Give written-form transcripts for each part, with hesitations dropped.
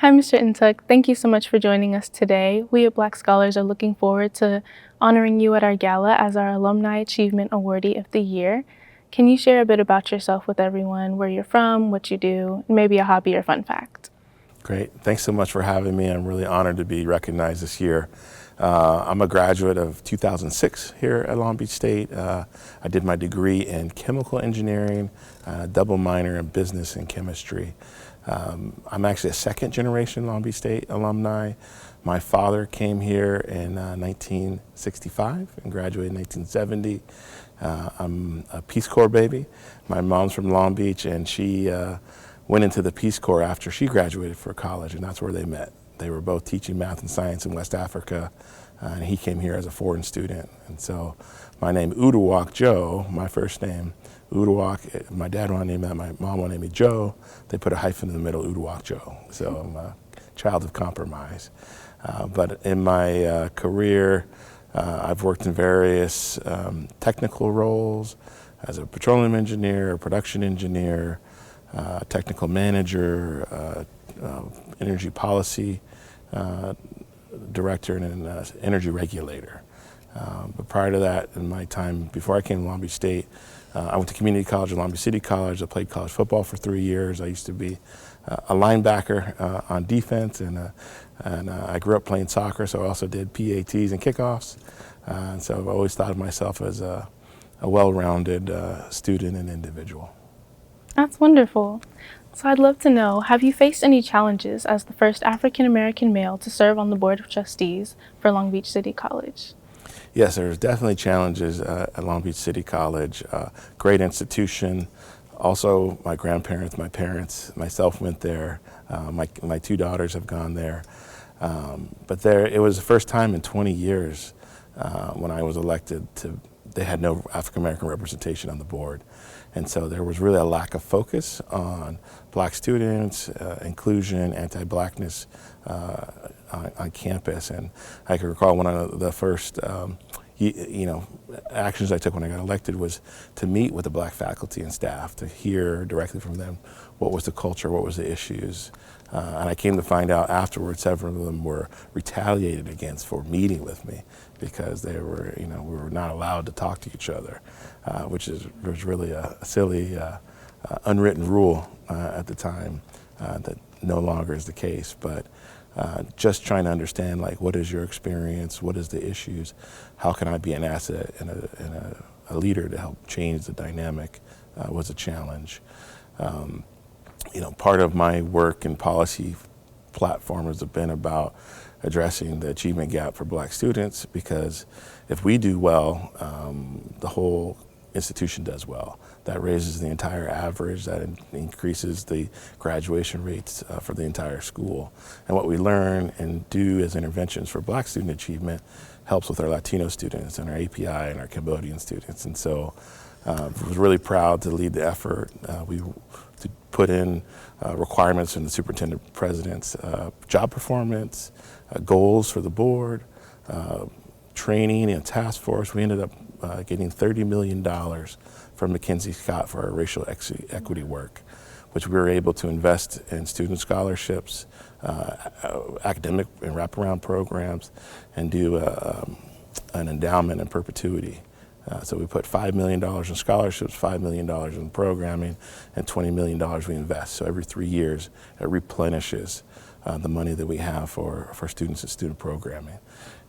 Hi, Mr. Ntuk. Thank you so much for joining us today. We at Black Scholars are looking forward to honoring you at our gala as our Alumni Achievement Awardee of the Year. Can you share a bit about yourself with everyone, where you're from, what you do, and maybe a hobby or fun fact? Great. Thanks so much for having me. I'm really honored to be recognized this year. I'm a graduate of 2006 here at Long Beach State. I did my degree in chemical engineering, double minor in business and chemistry. I'm actually a second generation Long Beach State alumni. My father came here in 1965 and graduated in 1970. I'm a Peace Corps baby. My mom's from Long Beach, and she went into the Peace Corps after she graduated for college, and that's where they met. They were both teaching math and science in West Africa, and he came here as a foreign student. And so my name, Uduak-Joe, my first name, Uduak, my dad wanted to name that, my mom wanted to name me Joe. They put a hyphen in the middle, Uduak-Joe. So I'm a child of compromise. But in my career, I've worked in various technical roles as a petroleum engineer, a production engineer, technical manager, energy policy director, and an energy regulator. But prior to that, in my time before I came to Long Beach State, I went to community college at Long Beach City College. I played college football for 3 years. I used to be a linebacker on defense, and I grew up playing soccer, so I also did PATs and kickoffs. And so I've always thought of myself as a well-rounded student and individual. That's wonderful. So I'd love to know, have you faced any challenges as the first African-American male to serve on the Board of Trustees for Long Beach City College? Yes, there's definitely challenges at Long Beach City College. Great institution. Also, my grandparents, my parents, myself went there. My two daughters have gone there. But it was the first time in 20 years when I was elected they had no African American representation on the board. And so there was really a lack of focus on black students, inclusion, anti-blackness on campus. And I can recall one of the first actions I took when I got elected was to meet with the black faculty and staff, to hear directly from them what was the culture, what was the issues. And I came to find out afterwards several of them were retaliated against for meeting with me because we were not allowed to talk to each other, which was really a silly, unwritten rule at the time that no longer is the case. But just trying to understand, like, what is your experience? What is the issues? How can I be an asset and a leader to help change the dynamic was a challenge. Part of my work and policy platform has been about addressing the achievement gap for black students, because if we do well, the whole institution does well. That raises the entire average, that increases the graduation rates for the entire school. And what we learn and do as interventions for black student achievement helps with our Latino students and our API and our Cambodian students. And so I was really proud to lead the effort. We put in requirements from the superintendent president's job performance, goals for the board, training and task force. We ended up getting $30 million from McKinsey Scott for our racial equity work, which we were able to invest in student scholarships, academic and wraparound programs, and do an endowment in perpetuity. So we put $5 million in scholarships, $5 million in programming, and $20 million we invest. So every 3 years, it replenishes the money that we have for students and student programming.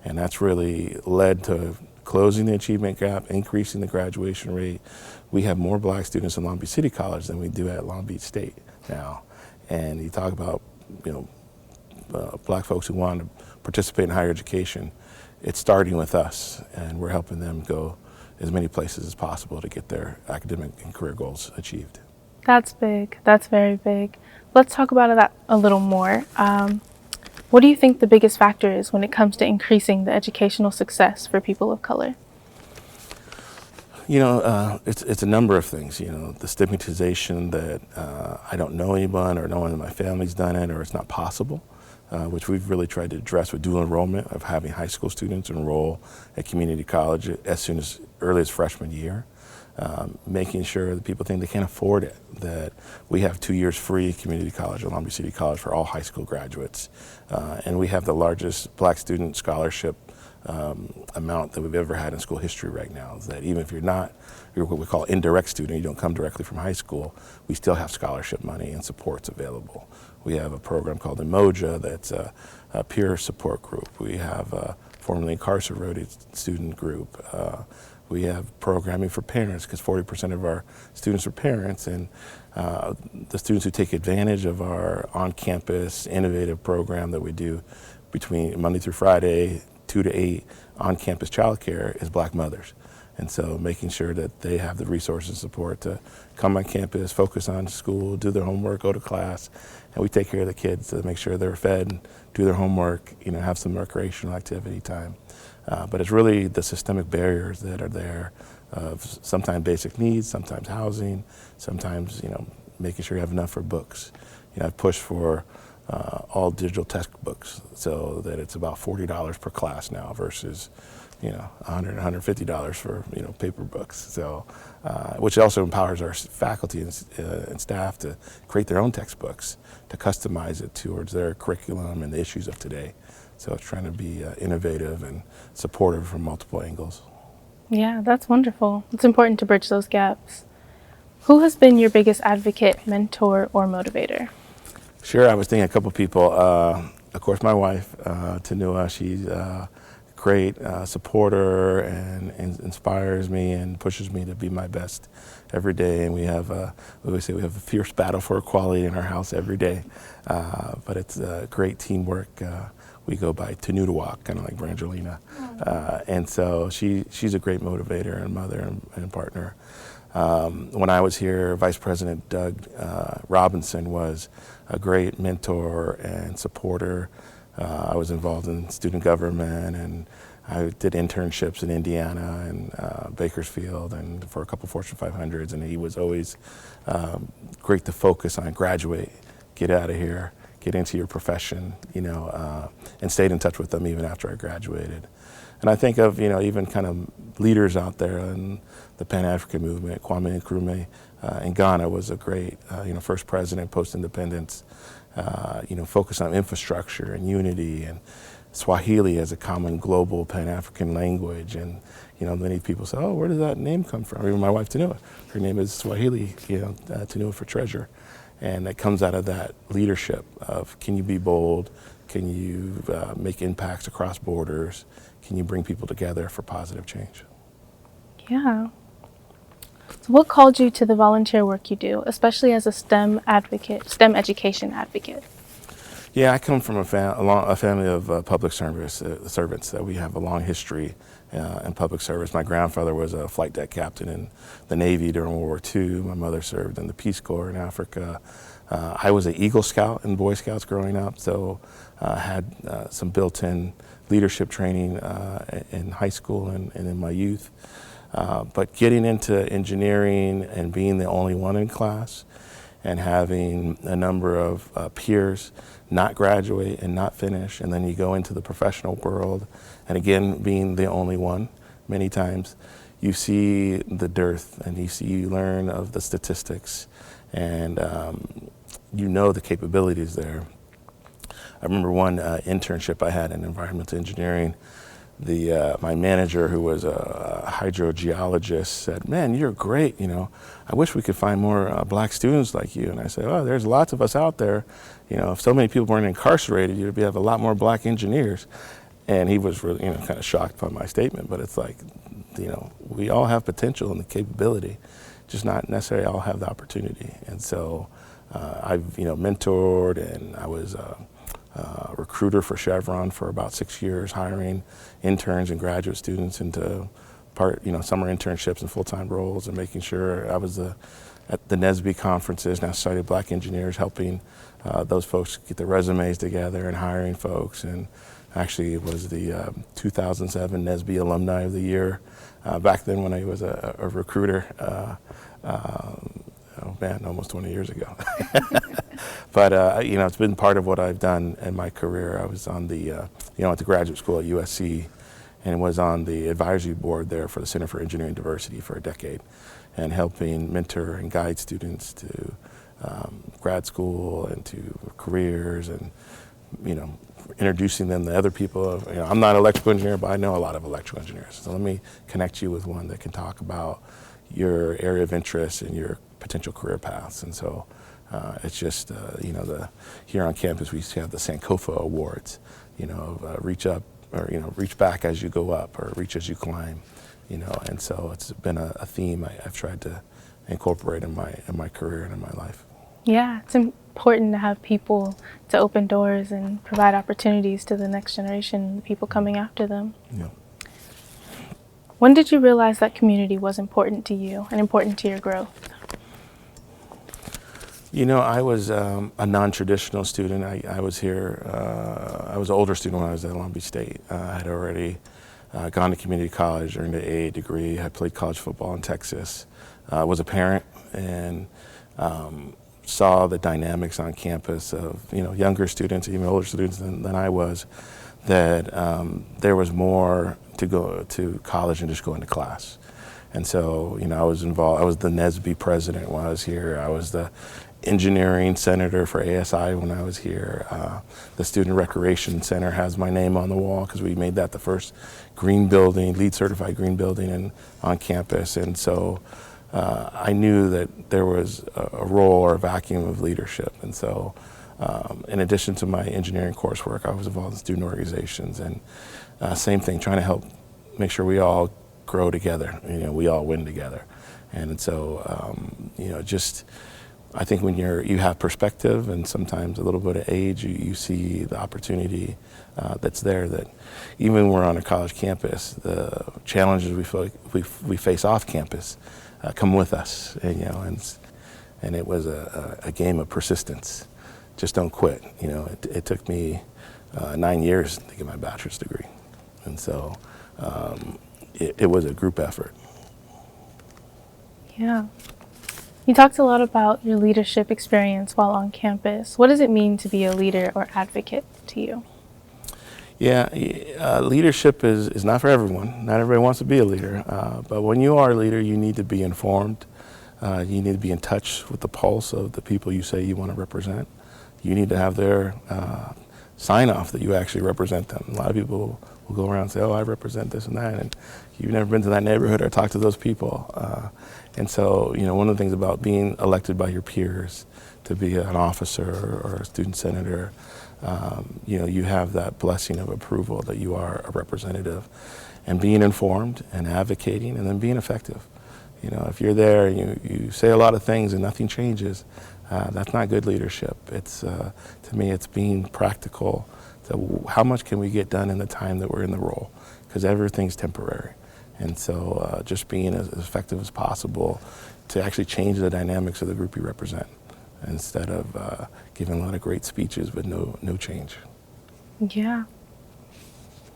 And that's really led to closing the achievement gap, increasing the graduation rate. We have more black students in Long Beach City College than we do at Long Beach State now. And you talk about, black folks who want to participate in higher education, it's starting with us, and we're helping them go as many places as possible to get their academic and career goals achieved. That's big. That's very big. Let's talk about that a little more. What do you think the biggest factor is when it comes to increasing the educational success for people of color? It's a number of things. The stigmatization that I don't know anyone, or no one in my family's done it, or it's not possible, which we've really tried to address with dual enrollment, of having high school students enroll at community college as early as freshman year. making sure that people think they can't afford it, that we have 2 years free community college at Long Beach City College for all high school graduates. And we have the largest Black student scholarship amount that we've ever had in school history right now. Is that even if you're what we call indirect student, you don't come directly from high school, we still have scholarship money and supports available. We have a program called Emoja that's a peer support group. We have a formerly incarcerated student group. We have programming for parents, because 40% of our students are parents, and the students who take advantage of our on-campus innovative program that we do between Monday through Friday, 2 to 8, on-campus childcare is Black mothers. And so making sure that they have the resources and support to come on campus, focus on school, do their homework, go to class, and we take care of the kids to make sure they're fed, do their homework, have some recreational activity time. But it's really the systemic barriers that are there of sometimes basic needs, sometimes housing, sometimes, making sure you have enough for books. I've pushed for all digital textbooks so that it's about $40 per class now versus $100, $150 for paper books. So, which also empowers our faculty and staff to create their own textbooks, to customize it towards their curriculum and the issues of today. So it's trying to be innovative and supportive from multiple angles. Yeah, that's wonderful. It's important to bridge those gaps. Who has been your biggest advocate, mentor, or motivator? Sure, I was thinking a couple people. Of course, my wife, Tanua, she's great supporter and inspires me and pushes me to be my best every day. And we always say we have a fierce battle for equality in our house every day. But it's great teamwork. We go by Tanutuwak, kind of like Brangelina. And so she's a great motivator and mother and partner. When I was here, Vice President Doug Robinson was a great mentor and supporter. I was involved in student government, and I did internships in Indiana and Bakersfield and for a couple Fortune 500s, and he was always great to focus on graduate, get out of here, get into your profession, and stayed in touch with them even after I graduated. And I think of, even kind of leaders out there in the Pan-African movement. Kwame Nkrumah in Ghana was a great, first president post-independence, focused on infrastructure and unity, and Swahili as a common global Pan-African language. And, many people say, oh, where does that name come from? Even my wife, Tanua, her name is Swahili, Tanua for treasure. And it comes out of that leadership of, can you be bold? Can you make impacts across borders? Can you bring people together for positive change? Yeah. So what called you to the volunteer work you do, especially as a STEM advocate, STEM education advocate? Yeah, I come from a family of public servants. We have a long history in public service. My grandfather was a flight deck captain in the Navy during World War II. My mother served in the Peace Corps in Africa. I was an Eagle Scout in Boy Scouts growing up, so had some built-in leadership training in high school and in my youth. But getting into engineering and being the only one in class and having a number of peers not graduate and not finish, and then you go into the professional world, and again, being the only one, many times, you see the dearth and you learn of the statistics, and the capabilities there. I remember one internship I had in environmental engineering. My manager, who was a hydrogeologist, said, "Man, you're great. I wish we could find more Black students like you." And I said, "Oh, there's lots of us out there. If so many people weren't incarcerated, you'd have a lot more Black engineers." And he was really, kind of shocked by my statement. But it's like, we all have potential and the capability, just not necessarily all have the opportunity. And so I've, mentored, and I was recruiter for Chevron for about 6 years, hiring interns and graduate students into summer internships and full-time roles, and making sure I was at the NSBE conferences, National Society of Black Engineers, helping those folks get their resumes together and hiring folks. And actually it was the 2007 NSBE Alumni of the Year back then when I was a recruiter. Oh man, almost 20 years ago. But it's been part of what I've done in my career. I was on the, at the graduate school at USC, and was on the advisory board there for the Center for Engineering Diversity for a decade. and helping mentor and guide students to grad school and to careers, and introducing them to other people. I'm not an electrical engineer, but I know a lot of electrical engineers. So let me connect you with one that can talk about your area of interest and your potential career paths. And so it's just, here on campus we used to have the Sankofa Awards, reach up, or reach back as you go up, or reach as you climb, and so it's been a theme I've tried to incorporate in my career and in my life. Yeah, it's important to have people to open doors and provide opportunities to the next generation, the people coming after them. Yeah. When did you realize that community was important to you and important to your growth? I was a non-traditional student. I was here, I was an older student when I was at Long Beach State. I had already gone to community college, earned an AA degree, had played college football in Texas, was a parent, and saw the dynamics on campus of younger students, even older students than I was, that there was more to go to college and just go into class. And so I was involved. I was the NSBE president when I was here. I was the engineering senator for ASI when I was here. The Student Recreation Center has my name on the wall because we made that the first green building, LEED certified green building on campus. And so I knew that there was a role or a vacuum of leadership. And so in addition to my engineering coursework, I was involved in student organizations, and same thing, trying to help make sure we all grow together, we all win together. And so, just, I think when you have perspective and sometimes a little bit of age, you see the opportunity that's there, that even when we're on a college campus, the challenges we face off campus come with us, and it was a game of persistence. Just don't quit. It took me 9 years to get my bachelor's degree, and so it was a group effort. Yeah. You talked a lot about your leadership experience while on campus. What does it mean to be a leader or advocate to you? Yeah, leadership is not for everyone. Not everybody wants to be a leader, but when you are a leader, you need to be informed. You need to be in touch with the pulse of the people you say you want to represent. You need to have their sign off that you actually represent them. A lot of people will go around and say, oh, I represent this and that, and you've never been to that neighborhood or talked to those people. And so, one of the things about being elected by your peers to be an officer or a student senator, you have that blessing of approval that you are a representative, and being informed and advocating and then being effective. If you're there and you say a lot of things and nothing changes, that's not good leadership. It's, to me, it's being practical. So how much can we get done in the time that we're in the role? Because everything's temporary. And so just being as effective as possible to actually change the dynamics of the group you represent, instead of giving a lot of great speeches but no change. Yeah,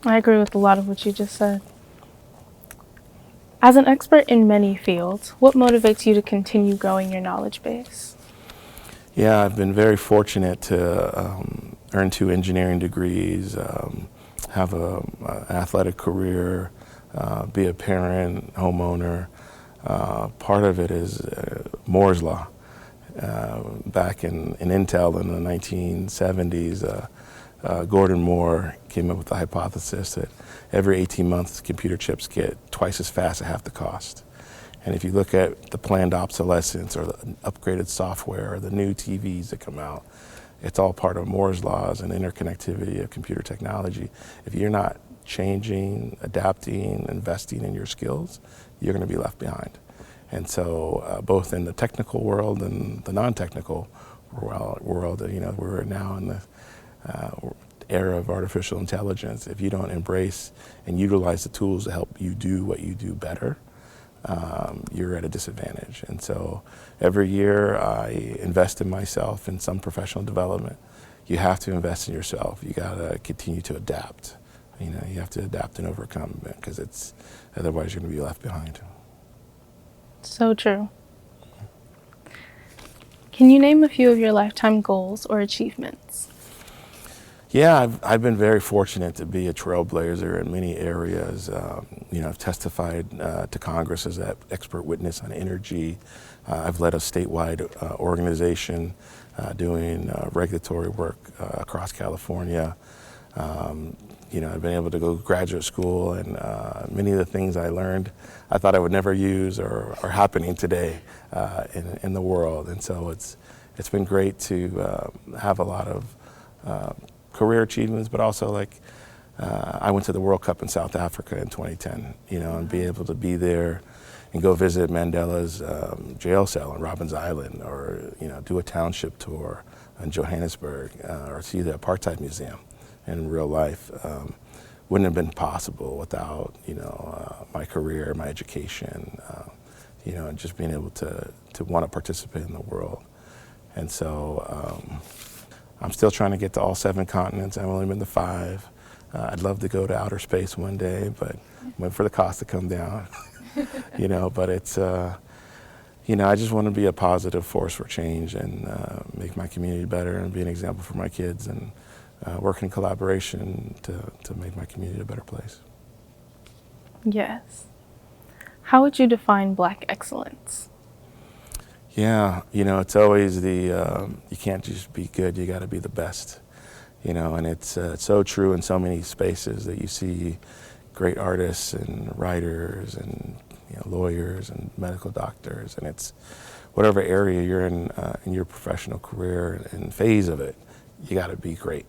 I agree with a lot of what you just said. As an expert in many fields, what motivates you to continue growing your knowledge base? Yeah, I've been very fortunate to earn 2 engineering degrees, have an athletic career, be a parent, homeowner. Part of it is Moore's Law. Back in Intel in the 1970s, Gordon Moore came up with the hypothesis that every 18 months computer chips get twice as fast at half the cost. And if you look at the planned obsolescence or the upgraded software or the new TVs that come out, it's all part of Moore's laws and interconnectivity of computer technology. If you're not changing, adapting, investing in your skills, you're going to be left behind. And so both in the technical world and the non-technical world, we're now in the era of artificial intelligence. If you don't embrace and utilize the tools to help you do what you do better, you're at a disadvantage. And so every year I invest in myself in some professional development. You have to invest in yourself. You got to continue to adapt. You have to adapt and overcome, because otherwise you're going to be left behind. So true. Can you name a few of your lifetime goals or achievements? Yeah, I've been very fortunate to be a trailblazer in many areas. I've testified to Congress as an expert witness on energy. I've led a statewide organization doing regulatory work across California. I've been able to go to graduate school, and many of the things I learned I thought I would never use are happening today in the world. And so it's been great to have a lot of career achievements, but also I went to the World Cup in South Africa in 2010, and be able to be there and go visit Mandela's jail cell on Robben Island, or do a township tour in Johannesburg, or see the Apartheid Museum in real life. Wouldn't have been possible without my career, my education, and just being able to want to participate in the world. And so I'm still trying to get to all 7 continents. I've only been to 5. I'd love to go to outer space one day, but I'm waiting for the cost to come down. But it's, I just want to be a positive force for change and make my community better and be an example for my kids, and work in collaboration to make my community a better place. Yes. How would you define Black excellence? Yeah, it's always you can't just be good, you got to be the best, and it's so true in so many spaces that you see great artists and writers and lawyers and medical doctors, and it's whatever area you're in your professional career and phase of it, you got to be great,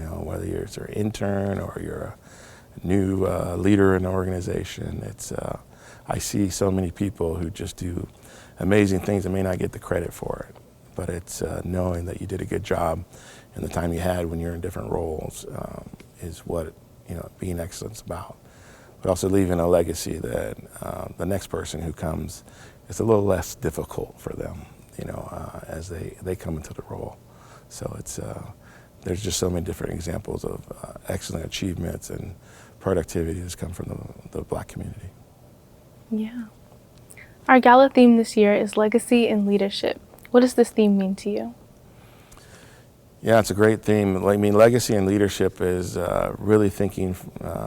whether you're an intern or you're a new leader in an organization. I see so many people who just do amazing things and may not get the credit for it, but it's knowing that you did a good job in the time you had when you're in different roles is what being excellent's about. But also leaving a legacy that the next person who comes, it's a little less difficult for them, as they come into the role. So there's just so many different examples of excellent achievements and productivity that's come from the Black community. Yeah. Our gala theme this year is Legacy and Leadership. What does this theme mean to you? Yeah, it's a great theme. Legacy and leadership is really thinking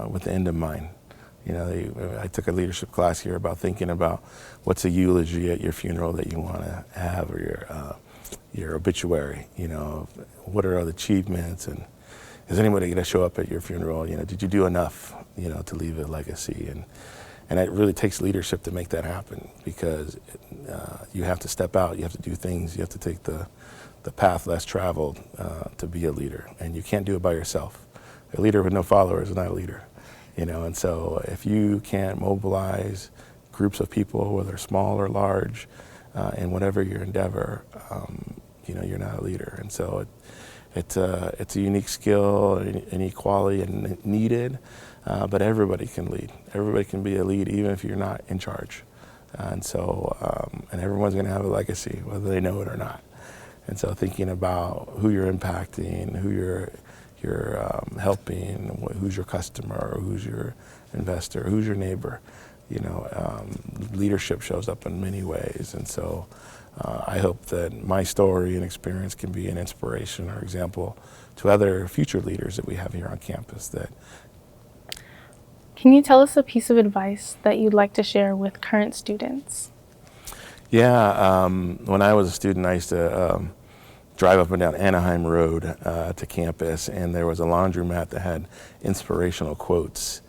with the end in mind. I took a leadership class here about thinking about what's a eulogy at your funeral that you want to have, or your obituary. What are the achievements, and is anybody going to show up at your funeral? Did you do enough, to leave a legacy? And it really takes leadership to make that happen, because you have to step out, you have to do things, you have to take the path less traveled to be a leader, and you can't do it by yourself. A leader with no followers is not a leader, and so if you can't mobilize groups of people, whether small or large, in whatever your endeavor, you're not a leader. And so it's a unique skill and equality and needed. But everybody can lead. Everybody can be a lead, even if you're not in charge. And so, and everyone's going to have a legacy, whether they know it or not. And so, thinking about who you're impacting, who you're helping, who's your customer, who's your investor, who's your neighbor. Leadership shows up in many ways. And so, I hope that my story and experience can be an inspiration or example to other future leaders that we have here on campus. Can you tell us a piece of advice that you'd like to share with current students? Yeah, when I was a student, I used to drive up and down Anaheim Road to campus, and there was a laundromat that had inspirational quotes.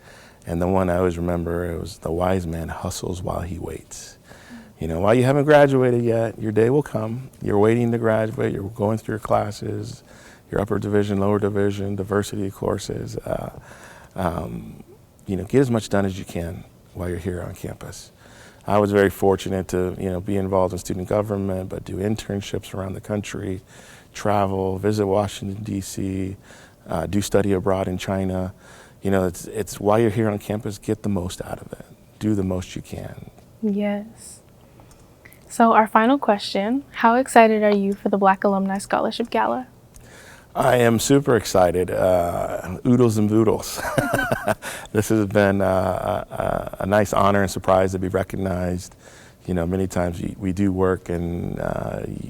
And the one I always remember, it was, "The wise man hustles while he waits." While you haven't graduated yet, your day will come. You're waiting to graduate, you're going through your classes, your upper division, lower division, diversity courses. Get as much done as you can while you're here on campus. I was very fortunate to, be involved in student government, but do internships around the country, travel, visit Washington, D.C., do study abroad in China. It's while you're here on campus, get the most out of it. Do the most you can. Yes. So our final question, how excited are you for the Black Alumni Scholarship Gala? I am super excited. Oodles and boodles. This has been a nice honor and surprise to be recognized. Many times we do work and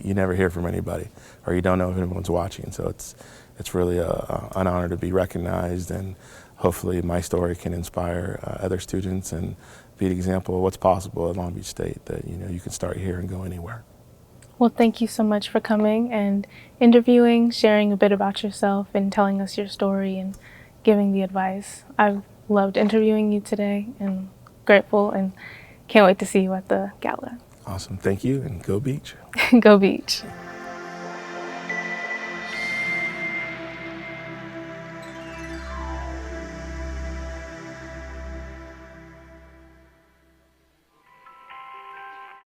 you never hear from anybody, or you don't know if anyone's watching. So it's it's really an honor to be recognized, and hopefully my story can inspire other students and be an example of what's possible at Long Beach State, that you can start here and go anywhere. Well, thank you so much for coming and interviewing, sharing a bit about yourself, and telling us your story and giving the advice. I've loved interviewing you today, and grateful, and can't wait to see you at the gala. Awesome. Thank you, and go Beach. Go Beach.